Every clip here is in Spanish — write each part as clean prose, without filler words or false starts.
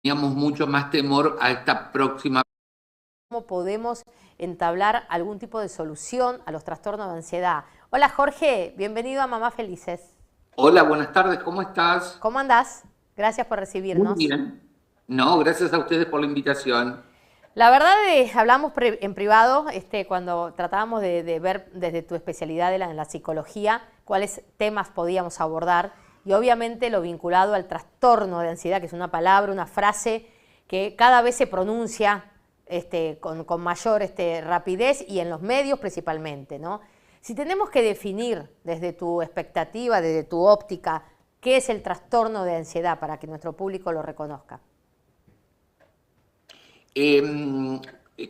teníamos mucho más temor a esta próxima. ¿Cómo podemos entablar algún tipo de solución a los trastornos de ansiedad? Hola Jorge, bienvenido a Mamá Felices. Hola, buenas tardes, ¿cómo estás? ¿Cómo andás? Gracias por Muy recibirnos. bien. No, gracias a ustedes por la invitación. La verdad, hablamos en privado cuando tratábamos de ver desde tu especialidad en la psicología cuáles temas podíamos abordar y obviamente lo vinculado al trastorno de ansiedad, que es una palabra, una frase que cada vez se pronuncia con mayor rapidez y en los medios principalmente, ¿no? Si tenemos que definir desde tu expectativa, desde tu óptica, qué es el trastorno de ansiedad para que nuestro público lo reconozca.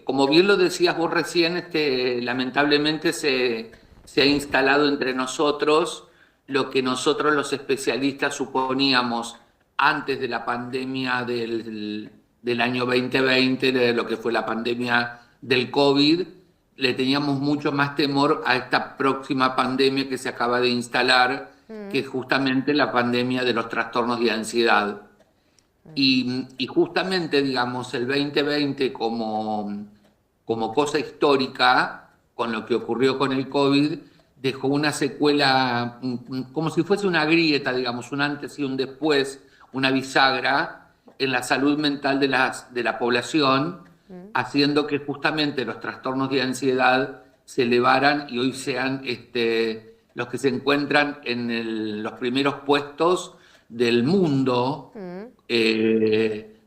Como bien lo decías vos recién, lamentablemente se ha instalado entre nosotros lo que nosotros los especialistas suponíamos antes de la pandemia del año 2020, de lo que fue la pandemia del COVID. Le teníamos mucho más temor a esta próxima pandemia que se acaba de instalar, que es justamente la pandemia de los trastornos de ansiedad. Y justamente, digamos, el 2020 como cosa histórica, con lo que ocurrió con el COVID, dejó una secuela, como si fuese una grieta, digamos, un antes y un después, una bisagra en la salud mental de la población, haciendo que justamente los trastornos de ansiedad se elevaran y hoy sean los que se encuentran en los primeros puestos del mundo,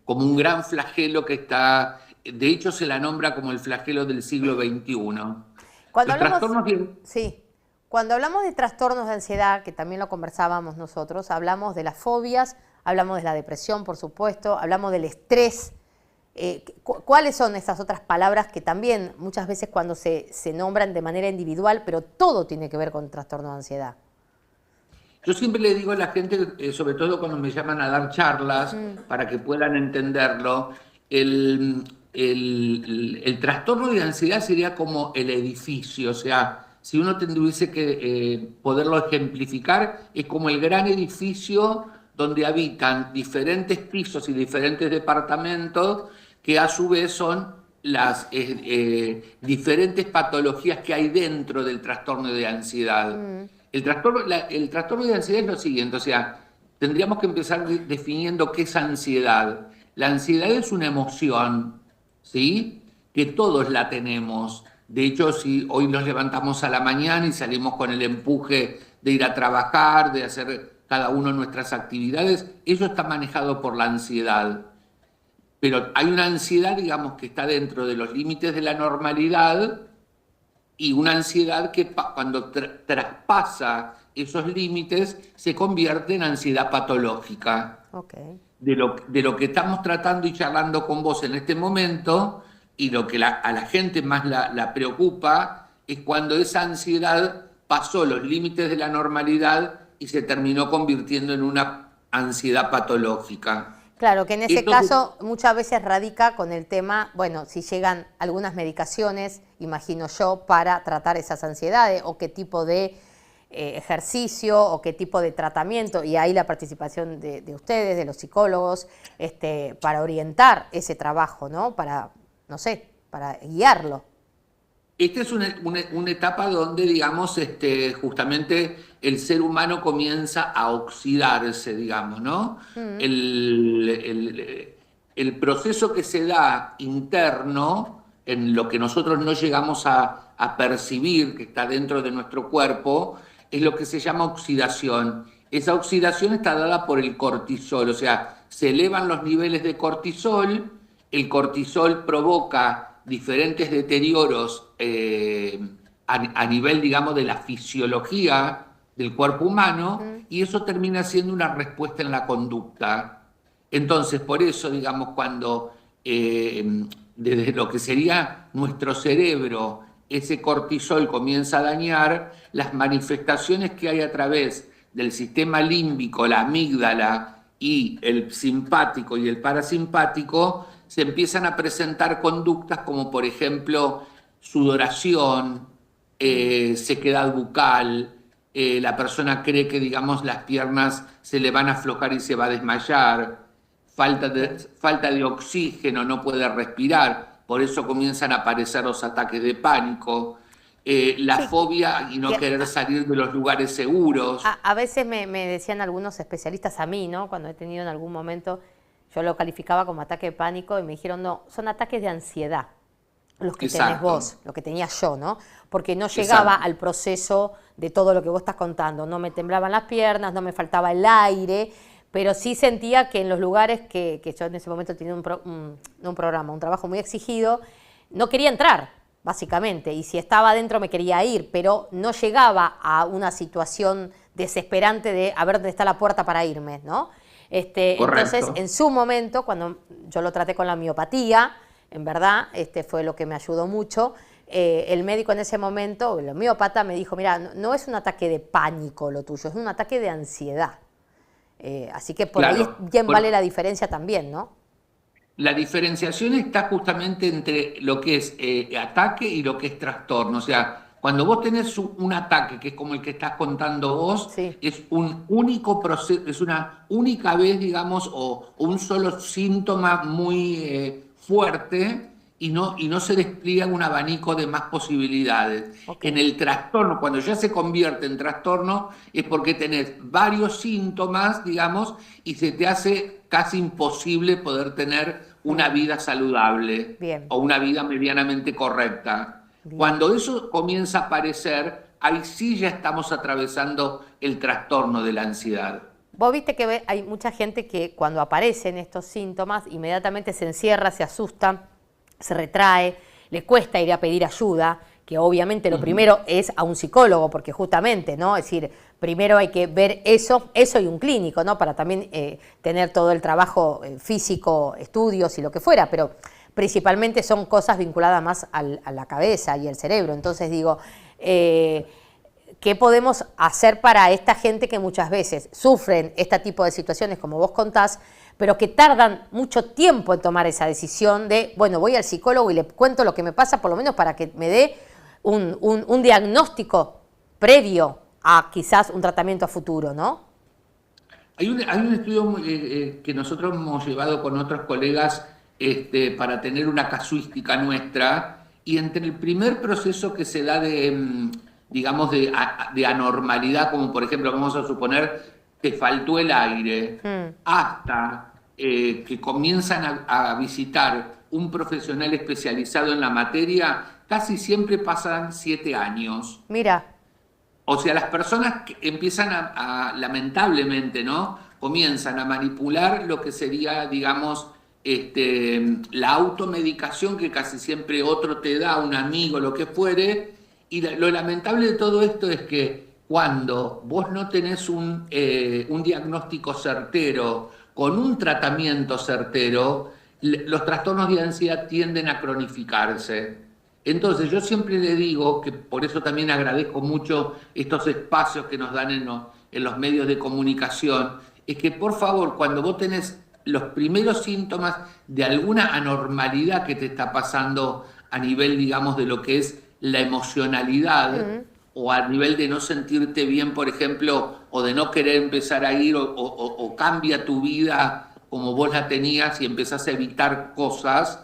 como un gran flagelo que está, de hecho se la nombra como el flagelo del siglo XXI. Cuando Los hablamos, trastornos de... sí, cuando hablamos de trastornos de ansiedad, que también lo conversábamos nosotros, hablamos de las fobias, hablamos de la depresión, por supuesto, hablamos del estrés. ¿Cuáles son esas otras palabras que también muchas veces cuando se nombran de manera individual, pero todo tiene que ver con trastorno de ansiedad? Yo siempre le digo a la gente, sobre todo cuando me llaman a dar charlas, para que puedan entenderlo, el trastorno de ansiedad sería como el edificio, o sea, si uno tuviese que poderlo ejemplificar, es como el gran edificio donde habitan diferentes pisos y diferentes departamentos que a su vez son las diferentes patologías que hay dentro del trastorno de ansiedad. El trastorno de ansiedad es lo siguiente, o sea, tendríamos que empezar definiendo qué es ansiedad. La ansiedad es una emoción, ¿sí? Que todos la tenemos. De hecho, si hoy nos levantamos a la mañana y salimos con el empuje de ir a trabajar, de hacer cada uno nuestras actividades, eso está manejado por la ansiedad. Pero hay una ansiedad, digamos, que está dentro de los límites de la normalidad y una ansiedad que cuando traspasa esos límites se convierte en ansiedad patológica. Okay. De lo que estamos tratando y charlando con vos en este momento y lo que a la gente más la preocupa es cuando esa ansiedad pasó los límites de la normalidad y se terminó convirtiendo en una ansiedad patológica. Claro, que en ese Esto es caso muchas veces radica con el tema, bueno, si llegan algunas medicaciones, imagino yo, para tratar esas ansiedades o qué tipo de ejercicio o qué tipo de tratamiento, y ahí la participación de ustedes, de los psicólogos, para orientar ese trabajo, ¿no? Para, no sé, para guiarlo. Esta es una etapa donde, digamos, justamente el ser humano comienza a oxidarse, digamos, ¿no? El proceso que se da interno, en lo que nosotros no llegamos a percibir, que está dentro de nuestro cuerpo, es lo que se llama oxidación. Esa oxidación está dada por el cortisol, o sea, se elevan los niveles de cortisol, el cortisol provoca diferentes deterioros a nivel, digamos, de la fisiología del cuerpo humano y eso termina siendo una respuesta en la conducta. Entonces, por eso, digamos, cuando desde lo que sería nuestro cerebro ese cortisol comienza a dañar, las manifestaciones que hay a través del sistema límbico, la amígdala y el simpático y el parasimpático, se empiezan a presentar conductas como por ejemplo sudoración, sequedad bucal, la persona cree que digamos las piernas se le van a aflojar y se va a desmayar, falta de oxígeno, no puede respirar, por eso comienzan a aparecer los ataques de pánico, la Sí, fobia y no que querer salir de los lugares seguros. a veces me decían algunos especialistas a mí, ¿no? Cuando he tenido en algún momento, yo lo calificaba como ataque de pánico y me dijeron, no, son ataques de ansiedad los que tenés Exacto, vos, lo que tenía yo, ¿no? Porque no llegaba exacto. al proceso de todo lo que vos estás contando, no me temblaban las piernas, no me faltaba el aire, pero sí sentía que en los lugares que yo en ese momento tenía no un programa, un trabajo muy exigido, no quería entrar, básicamente, y si estaba adentro me quería ir, pero no llegaba a una situación desesperante de a ver dónde está la puerta para irme, ¿no? Entonces, Correcto. en su momento, cuando yo lo traté con la miopatía, en verdad, fue lo que me ayudó mucho. El médico en ese momento, el homeópata, me dijo, mira, no es un ataque de pánico lo tuyo, es un ataque de ansiedad. Así que por ahí Claro. bien vale la diferencia también, ¿no? La diferenciación está justamente entre lo que es ataque y lo que es trastorno. O sea, cuando vos tenés un ataque, que es como el que estás contando vos, Sí. es un único proceso, es una única vez, digamos, o un solo síntoma muy fuerte y no se despliega un abanico de más posibilidades. Ok. En el trastorno, cuando ya se convierte en trastorno, es porque tenés varios síntomas, digamos, y se te hace casi imposible poder tener una vida saludable Bien, o una vida medianamente correcta. bien. Cuando eso comienza a aparecer, ahí sí ya estamos atravesando el trastorno de la ansiedad. Vos viste que hay mucha gente que cuando aparecen estos síntomas inmediatamente se encierra, se asusta, se retrae, le cuesta ir a pedir ayuda, que obviamente lo Ujú. primero es a un psicólogo, porque justamente, ¿no? Es decir, primero hay que ver eso y un clínico, ¿no? Para también tener todo el trabajo físico, estudios y lo que fuera, pero principalmente son cosas vinculadas más a la cabeza y el cerebro. Entonces digo, ¿qué podemos hacer para esta gente que muchas veces sufren este tipo de situaciones, como vos contás, pero que tardan mucho tiempo en tomar esa decisión de, bueno, voy al psicólogo y le cuento lo que me pasa, por lo menos para que me dé un diagnóstico previo a quizás un tratamiento a futuro, ¿no? Hay un estudio que nosotros hemos llevado con otros colegas para tener una casuística nuestra, y entre el primer proceso que se da de, digamos, de anormalidad, como por ejemplo, vamos a suponer, te faltó el aire, Mm, hasta que comienzan a visitar un profesional especializado en la materia, casi siempre pasan 7 años. mira, O sea, las personas que empiezan lamentablemente, ¿no? Comienzan a manipular lo que sería, digamos, la automedicación que casi siempre otro te da, un amigo, lo que fuere. Y lo lamentable de todo esto es que cuando vos no tenés un diagnóstico certero, con un tratamiento certero, los trastornos de ansiedad tienden a cronificarse. Entonces yo siempre le digo, que por eso también agradezco mucho estos espacios que nos dan en los medios de comunicación, es que por favor, cuando vos tenés los primeros síntomas de alguna anormalidad que te está pasando a nivel, digamos, de lo que es la emocionalidad, mm, o a nivel de no sentirte bien, por ejemplo, o de no querer empezar a ir, o cambia tu vida como vos la tenías y empezás a evitar cosas,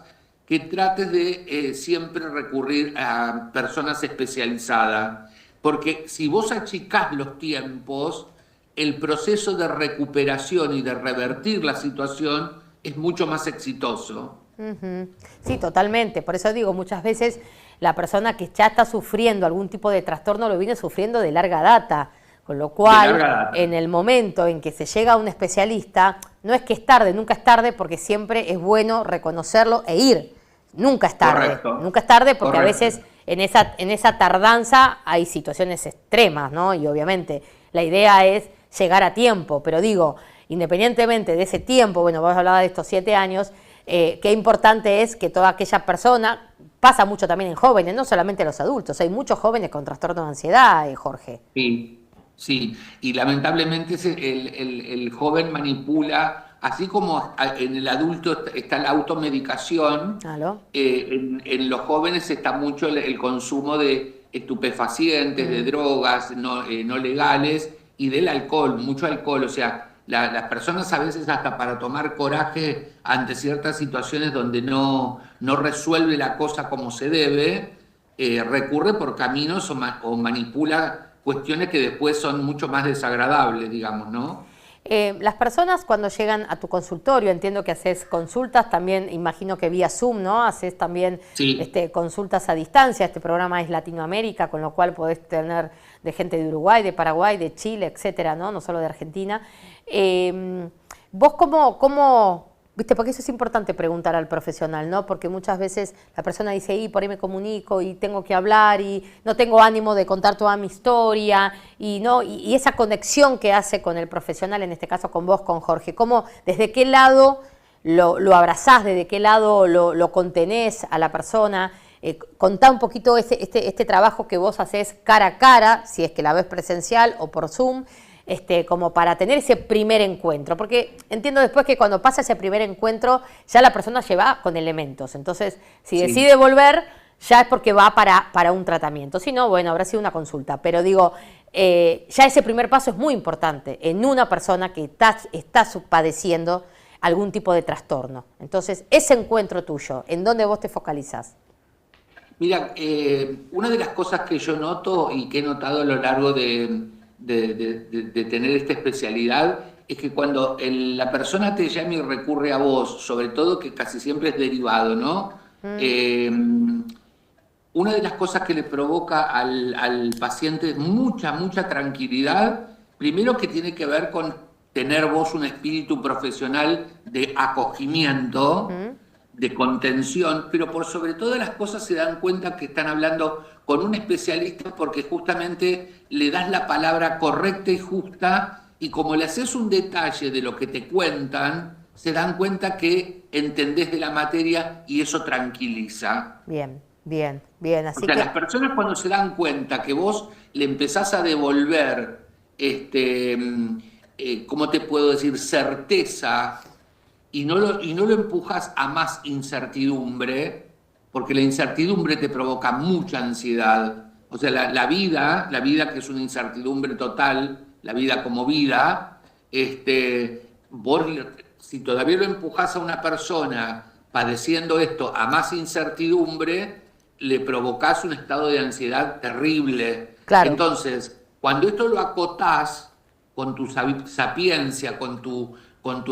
que trates de siempre recurrir a personas especializadas, porque si vos achicás los tiempos, el proceso de recuperación y de revertir la situación es mucho más exitoso. ujú. Sí, totalmente. Por eso digo, muchas veces la persona que ya está sufriendo algún tipo de trastorno lo viene sufriendo de larga data, con lo De cual larga data. en el momento en que se llega a un especialista, no es que es tarde, nunca es tarde, porque siempre es bueno reconocerlo e ir. Correcto, Nunca es tarde porque a correcto. veces en esa tardanza hay situaciones extremas, ¿no? Y obviamente la idea es llegar a tiempo, pero digo, independientemente de ese tiempo, bueno, vos hablabas de estos 7 años, qué importante es que toda aquella persona, pasa mucho también en jóvenes, no solamente los adultos, hay muchos jóvenes con trastorno de ansiedad, Jorge. Sí, sí, y lamentablemente el joven manipula, así como en el adulto está la automedicación, ¿Aló? en los jóvenes está mucho el consumo de estupefacientes, de Mm, drogas no legales y del alcohol, mucho alcohol. O sea, las personas a veces hasta para tomar coraje ante ciertas situaciones donde no resuelve la cosa como se debe, recurre por caminos o manipula cuestiones que después son mucho más desagradables, digamos, ¿no? Las personas cuando llegan a tu consultorio, entiendo que haces consultas, también imagino que vía Zoom, ¿no? Haces también Sí. consultas a distancia, este programa es Latinoamérica, con lo cual podés tener de gente de Uruguay, de Paraguay, de Chile, etcétera, ¿no? No solo de Argentina. ¿Vos cómo, viste, porque eso es importante preguntar al profesional, ¿no? Porque muchas veces la persona dice, y por ahí me comunico y tengo que hablar y no tengo ánimo de contar toda mi historia y esa conexión que hace con el profesional, en este caso con vos, con Jorge, ¿cómo, desde qué lado lo abrazás, desde qué lado lo contenés a la persona? Contá un poquito este trabajo que vos hacés cara a cara, si es que la ves presencial o por Zoom, como para tener ese primer encuentro, porque entiendo después que cuando pasa ese primer encuentro ya la persona lleva con elementos, entonces si decide volver ya es porque va para un tratamiento, si no, bueno, habrá sido una consulta, pero digo, ya ese primer paso es muy importante en una persona que está padeciendo algún tipo de trastorno. Entonces, ese encuentro tuyo, ¿en dónde vos te focalizás? Mira, una de las cosas que yo noto y que he notado a lo largo de tener esta especialidad es que cuando la persona te llama y recurre a vos, sobre todo que casi siempre es derivado, ¿no? Una de las cosas que le provoca al paciente mucha tranquilidad, primero que tiene que ver con tener vos un espíritu profesional de acogimiento, de contención, pero por sobre todas las cosas se dan cuenta que están hablando con un especialista porque justamente le das la palabra correcta y justa y como le haces un detalle de lo que te cuentan, se dan cuenta que entendés de la materia y eso tranquiliza. Bien, bien, O así sea, que... las personas cuando se dan cuenta que vos le empezás a devolver, ¿cómo te puedo decir?, certeza y no lo empujas a más incertidumbre, porque la incertidumbre te provoca mucha ansiedad. O sea, la vida que es una incertidumbre total, la vida como vida, vos, si todavía lo empujás a una persona padeciendo esto a más incertidumbre, le provocás un estado de ansiedad terrible. Claro. Entonces, cuando esto lo acotás con tu sapiencia, con tu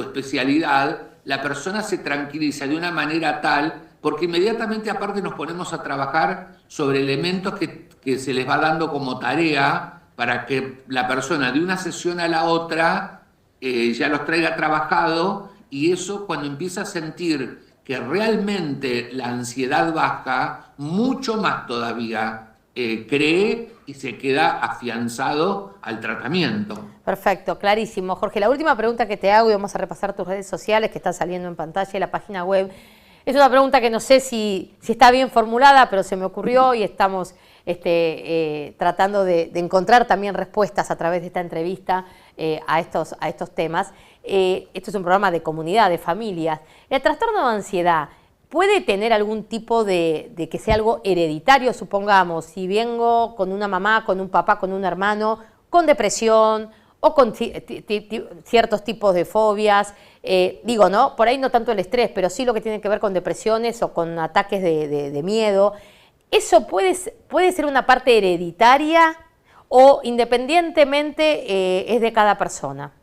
especialidad, la persona se tranquiliza de una manera tal, porque inmediatamente aparte nos ponemos a trabajar sobre elementos que se les va dando como tarea para que la persona de una sesión a la otra ya los traiga trabajado y eso cuando empieza a sentir que realmente la ansiedad baja, mucho más todavía cree y se queda afianzado al tratamiento. Perfecto, clarísimo. Jorge, la última pregunta que te hago, y vamos a repasar tus redes sociales que están saliendo en pantalla y la página web. Es una pregunta que no sé si está bien formulada, pero se me ocurrió y estamos tratando de encontrar también respuestas a través de esta entrevista a estos temas. Esto es un programa de comunidad, de familias. El trastorno de ansiedad puede tener algún tipo de que sea algo hereditario, supongamos, si vengo con una mamá, con un papá, con un hermano, con depresión o con ciertos tipos de fobias, digo, ¿no? Por ahí no tanto el estrés, pero sí lo que tiene que ver con depresiones o con ataques de miedo. ¿Eso puede ser una parte hereditaria o independientemente es de cada persona?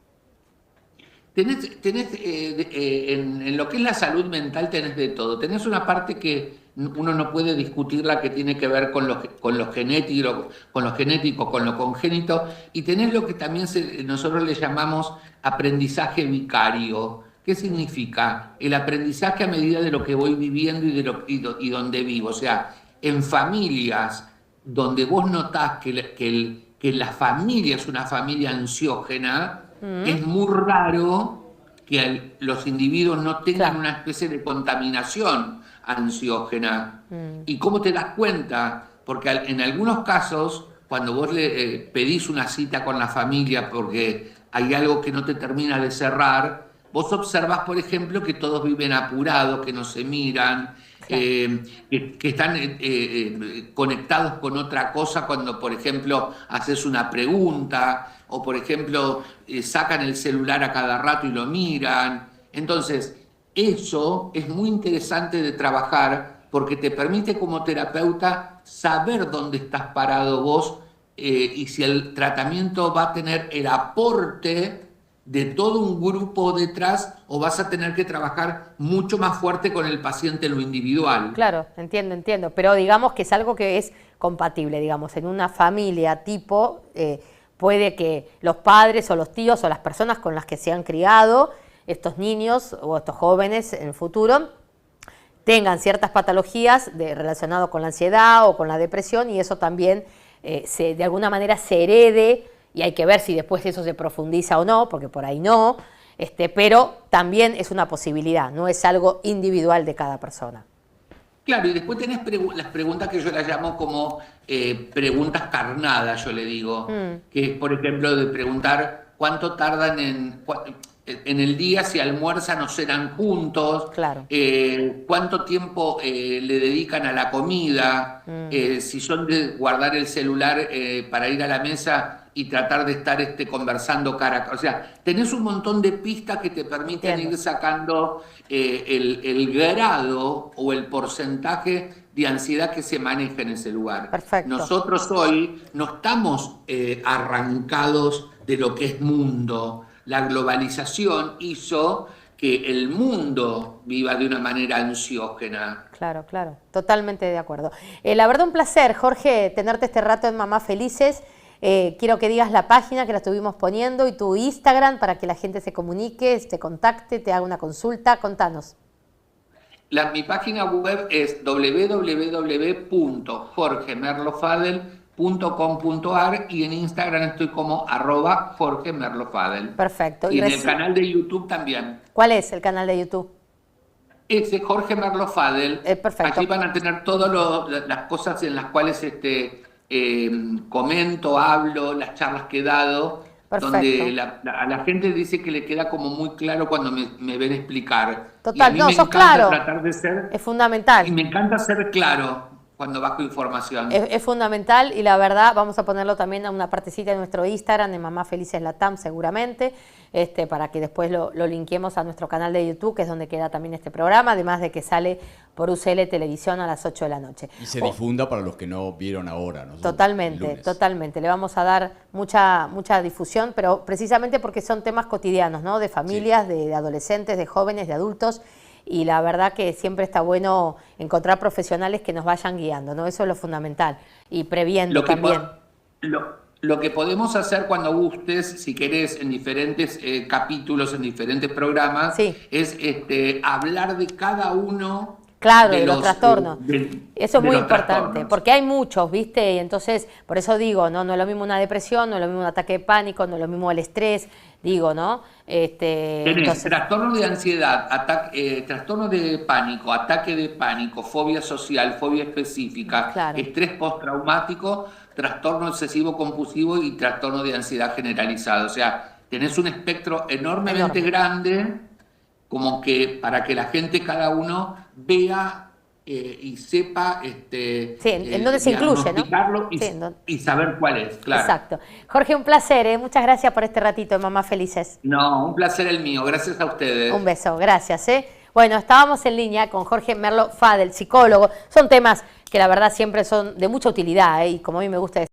En lo que es la salud mental tenés de todo. Tenés una parte que uno no puede discutirla que tiene que ver con lo genético, con lo congénito, y tenés lo que también nosotros le llamamos aprendizaje vicario. ¿Qué significa? El aprendizaje a medida de lo que voy viviendo y donde vivo. O sea, en familias donde vos notás que la familia es una familia ansiógena, es muy raro que los individuos no tengan una especie de contaminación ansiógena. ¿Y cómo te das cuenta? Porque en algunos casos, cuando vos le pedís una cita con la familia porque hay algo que no te termina de cerrar, vos observás, por ejemplo, que todos viven apurados, que no se miran, Claro. que están conectados con otra cosa cuando, por ejemplo, haces una pregunta o, por ejemplo, sacan el celular a cada rato y lo miran. Entonces, eso es muy interesante de trabajar porque te permite como terapeuta saber dónde estás parado vos y si el tratamiento va a tener el aporte de todo un grupo detrás o vas a tener que trabajar mucho más fuerte con el paciente en lo individual. Claro, entiendo, pero digamos que es algo que es compatible, digamos, en una familia tipo, puede que los padres o los tíos o las personas con las que se han criado, estos niños o estos jóvenes en el futuro, tengan ciertas patologías relacionadas con la ansiedad o con la depresión y eso también de alguna manera se herede y hay que ver si después eso se profundiza o no, porque por ahí no, pero también es una posibilidad, no es algo individual de cada persona. Claro, y después tenés las preguntas que yo las llamo como preguntas carnadas, yo le digo, que es, por ejemplo, de preguntar cuánto tardan en el día, si almuerzan o cenan juntos, Claro. cuánto tiempo le dedican a la comida, si son de guardar el celular para ir a la mesa y tratar de estar conversando cara a cara. O sea, tenés un montón de pistas que te permiten ir sacando el grado o el porcentaje de ansiedad que se maneja en ese lugar. Perfecto. Nosotros hoy no estamos arrancados de lo que es mundo. La globalización hizo que el mundo viva de una manera ansiógena. Claro, totalmente de acuerdo. La verdad un placer, Jorge, tenerte este rato en Mamás Felices. Quiero que digas la página que la estuvimos poniendo y tu Instagram para que la gente se comunique, te contacte, te haga una consulta. Contanos. Mi página web es www.jorgemerlofadel.com.ar y en Instagram estoy como @JorgeMerlofadel. Perfecto. Y en el canal de YouTube también. ¿Cuál es el canal de YouTube? Ese Jorge Merlofadel. Perfecto. Allí van a tener todas las cosas en las cuales comento, hablo, las charlas que he dado. Perfecto. Donde a la gente dice que le queda como muy claro cuando me ven explicar. Total, y a mí no, me sos encanta claro. tratar de ser. Es fundamental. Y me encanta ser claro cuando bajo información. Es fundamental y la verdad vamos a ponerlo también a una partecita de nuestro Instagram de Mamás Felices Latam seguramente, para que después lo linkeemos a nuestro canal de YouTube, que es donde queda también este programa, además de que sale por UCL Televisión a las 8 de la noche. Y se difunda para los que no vieron ahora. Totalmente. Le vamos a dar mucha difusión, pero precisamente porque son temas cotidianos, ¿no? De familias, sí, de adolescentes, de jóvenes, de adultos. Y la verdad que siempre está bueno encontrar profesionales que nos vayan guiando, ¿no? Eso es lo fundamental. Y previendo también. Lo que podemos hacer cuando gustes, si querés, en diferentes capítulos, en diferentes programas, sí, es hablar de cada uno. Claro, de los trastornos. Eso es muy importante, trastornos. Porque hay muchos, ¿viste? Y entonces, por eso digo, no es lo mismo una depresión, no es lo mismo un ataque de pánico, no es lo mismo el estrés, digo, ¿no? Tenés trastorno de ansiedad, trastorno de pánico, ataque de pánico, fobia social, fobia específica, claro, estrés postraumático, trastorno obsesivo compulsivo y trastorno de ansiedad generalizado. O sea, tenés un espectro enormemente grande, como que para que la gente, cada uno, vea y sepa en dónde se incluye, ¿no? Y saber cuál es, claro. Exacto. Jorge, un placer, muchas gracias por este ratito de Mamás Felices. No, un placer el mío, gracias a ustedes. Un beso, gracias. Bueno, estábamos en línea con Jorge Merlofadel, psicólogo. Son temas que la verdad siempre son de mucha utilidad y como a mí me gusta decir,